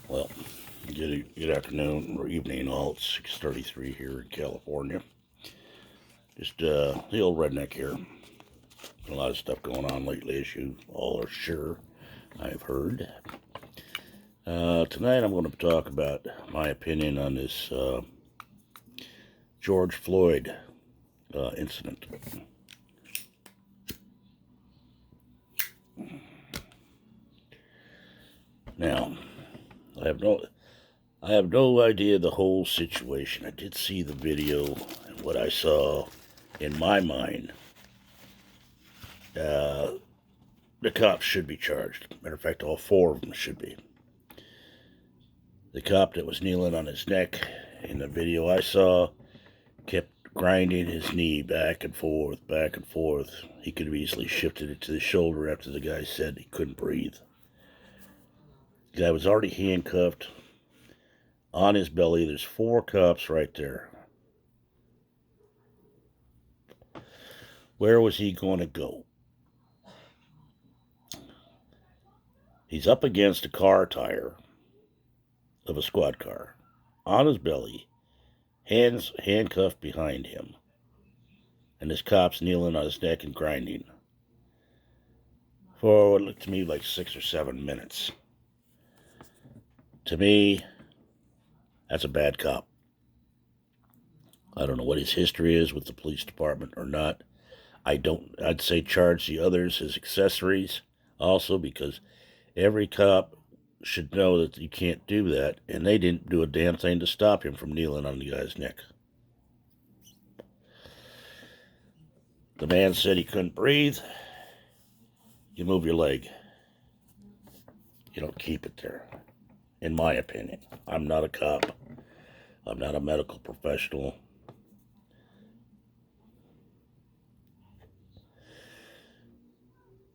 Well, good afternoon or evening, all. It's 6:33 here in California. Just the old redneck here. A lot of stuff going on lately, as you all are sure I've heard. Tonight I'm going to talk about my opinion on this George Floyd incident. Now, I have no I have no idea the whole situation. I did see the video, and what I saw in my mind, uh, the cops should be charged. Matter of fact, all four of them should be. The cop that was kneeling on his neck in the video I saw kept grinding his knee back and forth, back and forth. He could have easily shifted it to the shoulder after the guy said he couldn't breathe. The guy was already handcuffed on his belly. There's four cops right there. Where was he going to go? He's up against a car tire of a squad car, on his belly, hands handcuffed behind him, and this cop's kneeling on his neck and grinding for what looked to me like 6 or 7 minutes. To me, that's a bad cop. I don't know what his history is with the police department or not. I'd say charge the others as accessories also, because every cop should know that you can't do that, and they didn't do a damn thing to stop him from kneeling on the guy's neck. The man said he couldn't breathe. You move your leg. You don't keep it there, in my opinion. I'm not a cop. I'm not a medical professional.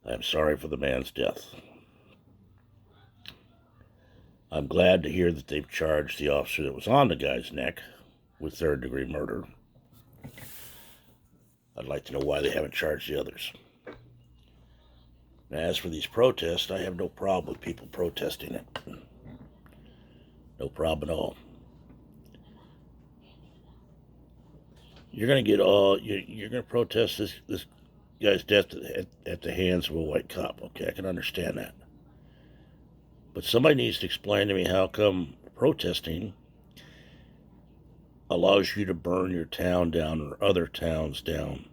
I'm sorry for the man's death. I'm glad to hear that they've charged the officer that was on the guy's neck with third-degree murder. I'd like to know why they haven't charged the others. Now, as for these protests, I have no problem with people protesting it. No problem at all. You're going to protest this guy's death at the hands of a white cop. Okay, I can understand that. But somebody needs to explain to me how come protesting allows you to burn your town down or other towns down.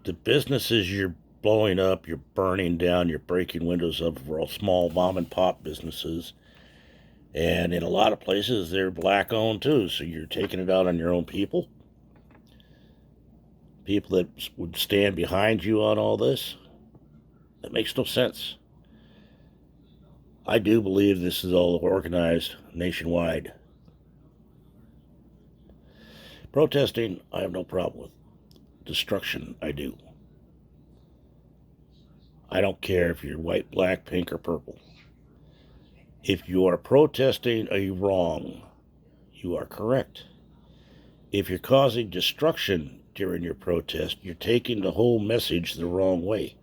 The businesses you're blowing up, you're burning down, you're breaking windows of are all small mom and pop businesses. And in a lot of places, they're black owned too. So you're taking it out on your own people. People that would stand behind you on all this. That makes no sense. I do believe this is all organized nationwide. Protesting, I have no problem with. Destruction, I do. I don't care if you're white, black, pink, or purple. If you are protesting a wrong, you are correct. If you're causing destruction during your protest, you're taking the whole message the wrong way.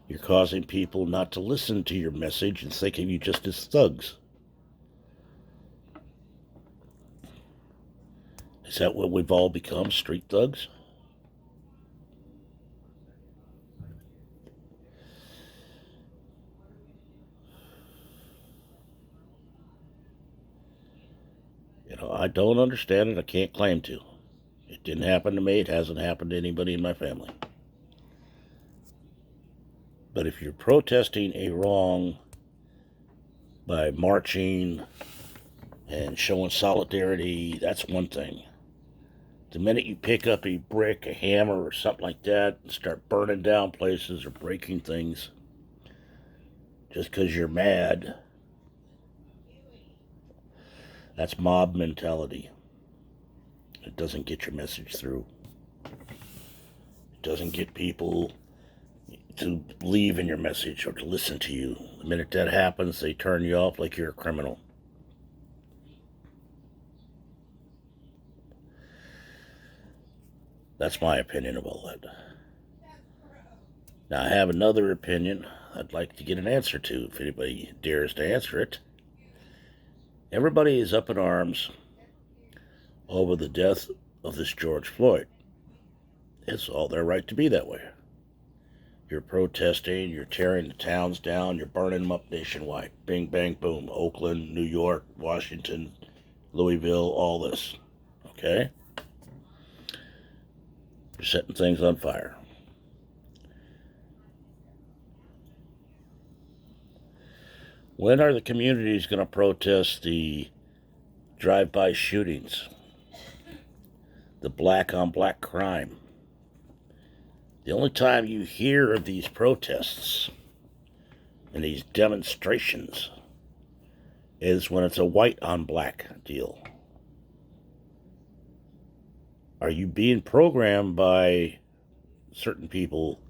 You're causing people not to listen to your message and think of you just as thugs. Is that what we've all become, street thugs? I don't understand it. I can't claim to. It didn't happen to me. It hasn't happened to anybody in my family. But if you're protesting a wrong by marching and showing solidarity, that's one thing. The minute you pick up a brick, a hammer, or something like that and start burning down places or breaking things just because you're mad, that's mob mentality. It doesn't get your message through. It doesn't get people to believe in your message or to listen to you. The minute that happens, they turn you off like you're a criminal. That's my opinion of all that. Now, I have another opinion I'd like to get an answer to, if anybody dares to answer it. Everybody is up in arms over the death of this George Floyd. It's all their right to be that way. You're protesting, you're tearing the towns down, you're burning them up nationwide. Bing, bang, boom. Oakland, New York, Washington, Louisville, all this. Okay? You're setting things on fire. When are the communities going to protest the drive-by shootings, the black-on-black crime? The only time you hear of these protests and these demonstrations is when it's a white-on-black deal. Are you being programmed by certain people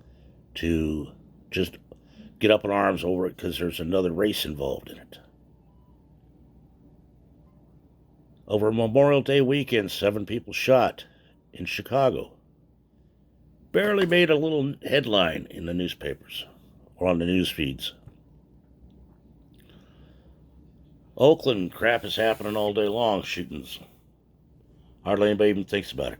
to just get up in arms over it because there's another race involved in it? Over Memorial Day weekend, 7 people shot in Chicago. Barely made a little headline in the newspapers or on the news feeds. Oakland crap is happening all day long, shootings. Hardly anybody even thinks about it.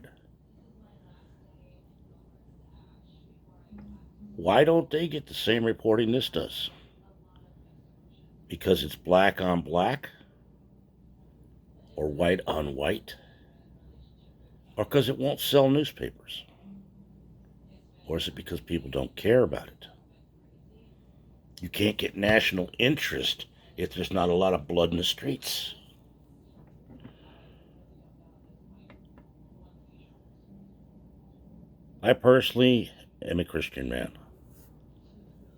Why don't they get the same reporting this does? Because it's black on black? Or white on white? Or because it won't sell newspapers? Or is it because people don't care about it? You can't get national interest if there's not a lot of blood in the streets. I personally am a Christian man.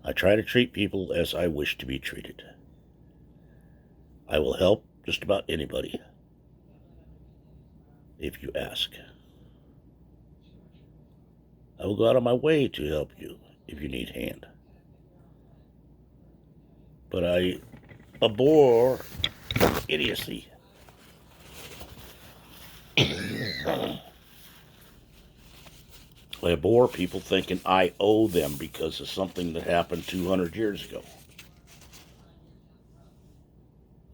I try to treat people as I wish to be treated. I will help just about anybody if you ask. I will go out of my way to help you if you need a hand. But I abhor idiocy. I abhor people thinking I owe them because of something that happened 200 years ago.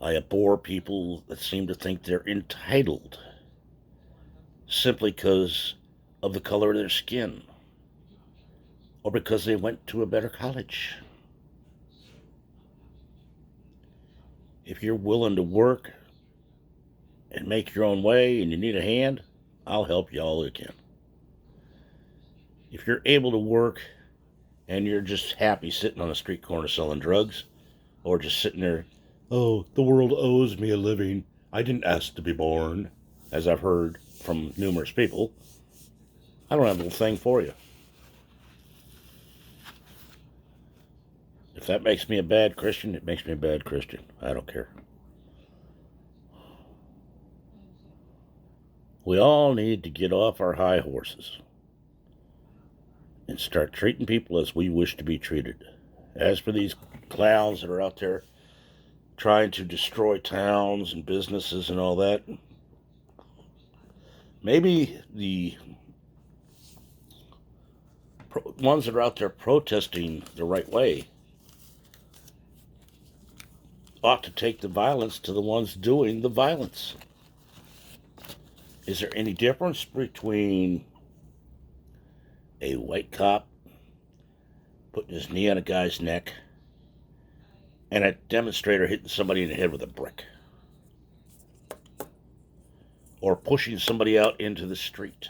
I abhor people that seem to think they're entitled simply because of the color of their skin or because they went to a better college. If you're willing to work and make your own way and you need a hand, I'll help you all I can. If you're able to work and you're just happy sitting on a street corner selling drugs or just sitting there, oh, the world owes me a living, I didn't ask to be born, as I've heard from numerous people, I don't have a little thing for you. If that makes me a bad Christian, it makes me a bad Christian. I don't care. We all need to get off our high horses and start treating people as we wish to be treated. As for these clowns that are out there trying to destroy towns and businesses and all that, maybe the ones that are out there protesting the right way ought to take the violence to the ones doing the violence. Is there any difference between a white cop putting his knee on a guy's neck and a demonstrator hitting somebody in the head with a brick? Or pushing somebody out into the street?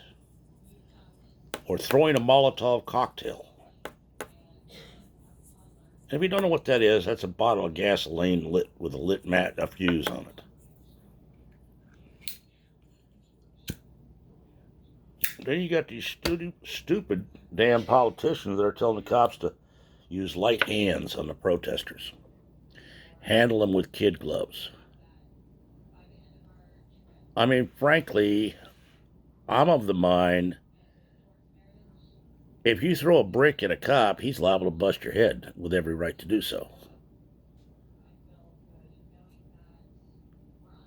Or throwing a Molotov cocktail? And if you don't know what that is, that's a bottle of gasoline lit with a lit mat, a fuse on it. Then you got these stupid damn politicians that are telling the cops to use light hands on the protesters. Handle them with kid gloves. I mean, frankly, I'm of the mind, if you throw a brick at a cop, he's liable to bust your head with every right to do so.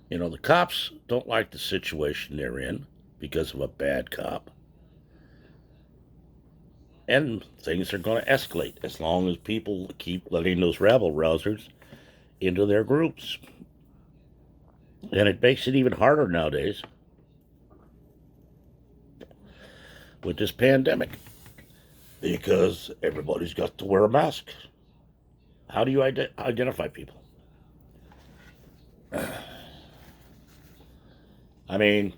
You know, the cops don't like the situation they're in because of a bad cop. And things are going to escalate as long as people keep letting those rabble rousers into their groups. And it makes it even harder nowadays with this pandemic because everybody's got to wear a mask. How do you identify people? I mean,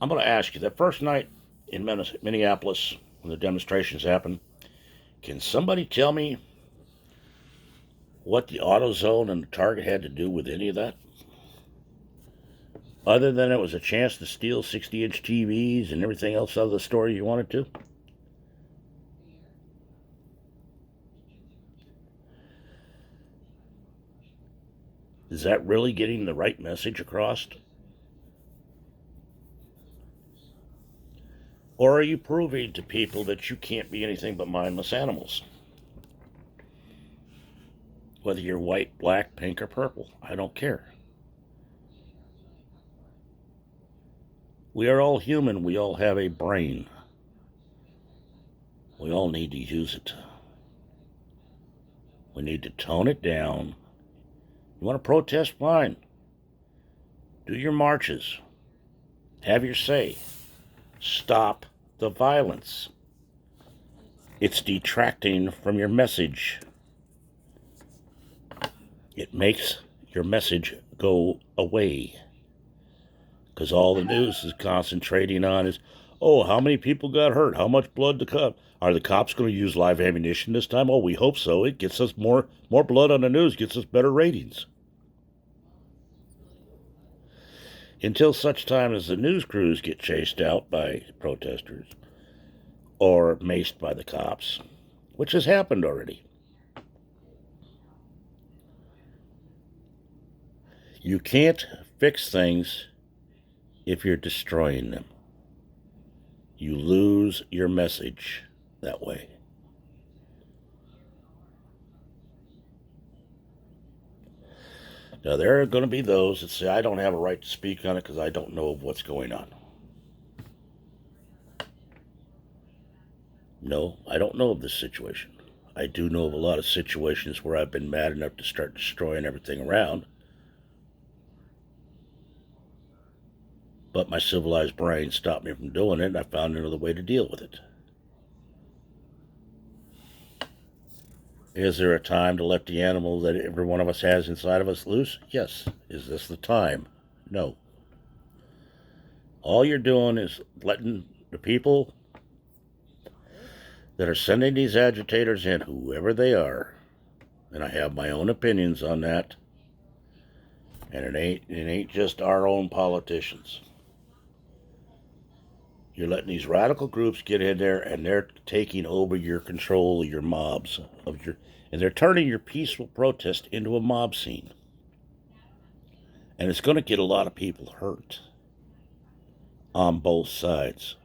I'm going to ask you, that first night in Minneapolis when the demonstrations happened, can somebody tell me what the AutoZone and the Target had to do with any of that? Other than it was a chance to steal 60-inch TVs and everything else out of the store you wanted to? Is that really getting the right message across? Or are you proving to people that you can't be anything but mindless animals? Whether you're white, black, pink, or purple, I don't care. We are all human. We all have a brain. We all need to use it. We need to tone it down. You want to protest? Fine. Do your marches. Have your say. Stop the violence. It's detracting from your message. It makes your message go away. Because all the news is concentrating on is, oh, how many people got hurt? How much blood the cop? Are the cops going to use live ammunition this time? Oh, we hope so. It gets us more blood on the news, gets us better ratings. Until such time as the news crews get chased out by protesters or maced by the cops, which has happened already. You can't fix things if you're destroying them. You lose your message that way. Now, there are going to be those that say, I don't have a right to speak on it because I don't know of what's going on. No, I don't know of this situation. I do know of a lot of situations where I've been mad enough to start destroying everything around. But my civilized brain stopped me from doing it, and I found another way to deal with it. Is there a time to let the animal that every one of us has inside of us loose? Yes. Is this the time? No. All you're doing is letting the people that are sending these agitators in, whoever they are, and I have my own opinions on that, and it ain't just our own politicians. You're letting these radical groups get in there, and they're taking over your control of your mobs, and they're turning your peaceful protest into a mob scene. And it's going to get a lot of people hurt on both sides.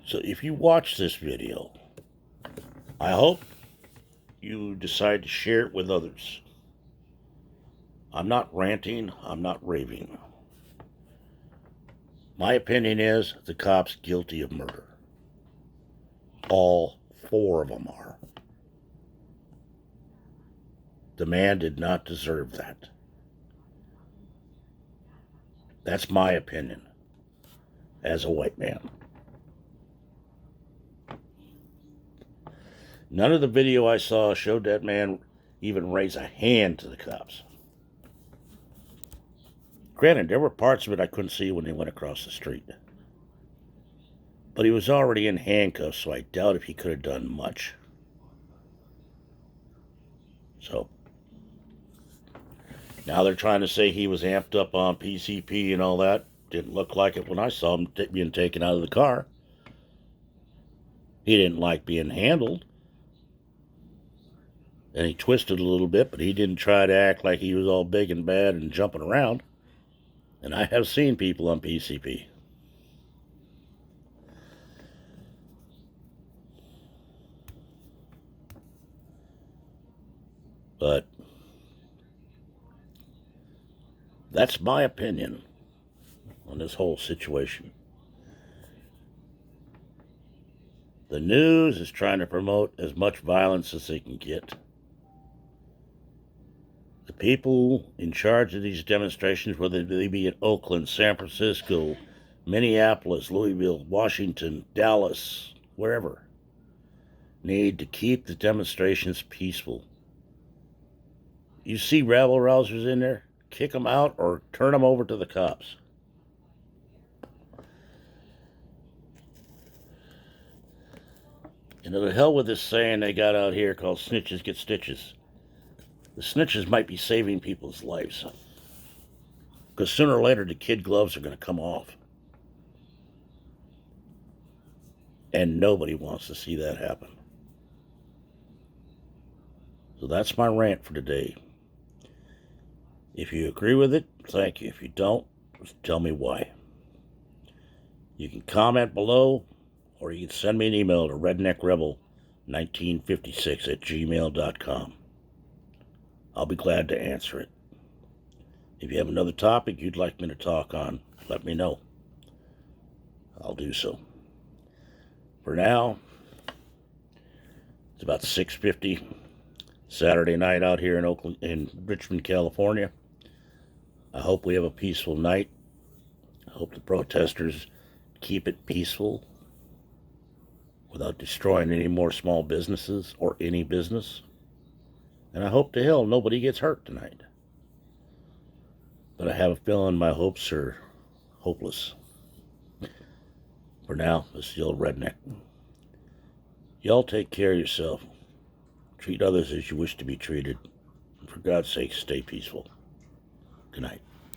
So if you watch this video, I hope you decide to share it with others. I'm not ranting, I'm not raving. My opinion is the cop's guilty of murder. All 4 of them are. The man did not deserve that. That's my opinion as a white man. None of the video I saw showed that man even raise a hand to the cops. Granted, there were parts of it I couldn't see when they went across the street. But he was already in handcuffs, so I doubt if he could have done much. So, now they're trying to say he was amped up on PCP and all that. Didn't look like it when I saw him being taken out of the car. He didn't like being handled. And he twisted a little bit, but he didn't try to act like he was all big and bad and jumping around. And I have seen people on PCP. But that's my opinion on this whole situation. The news is trying to promote as much violence as they can get. The people in charge of these demonstrations, whether they be in Oakland, San Francisco, Minneapolis, Louisville, Washington, Dallas, wherever, need to keep the demonstrations peaceful. You see rabble rousers in there, kick them out or turn them over to the cops. And to the hell with this saying they got out here called snitches get stitches. The snitches might be saving people's lives. Because sooner or later the kid gloves are going to come off. And nobody wants to see that happen. So that's my rant for today. If you agree with it, thank you. If you don't, tell me why. You can comment below, or you can send me an email to redneckrebel1956@gmail.com. I'll be glad to answer it. If you have another topic you'd like me to talk on, let me know. I'll do so. For now, it's about 6:50 Saturday night out here in Richmond, California. I hope we have a peaceful night. I hope the protesters keep it peaceful without destroying any more small businesses or any business. And I hope to hell nobody gets hurt tonight. But I have a feeling my hopes are hopeless. For now, this is the old redneck. Y'all take care of yourself. Treat others as you wish to be treated. And for God's sake, stay peaceful. Good night.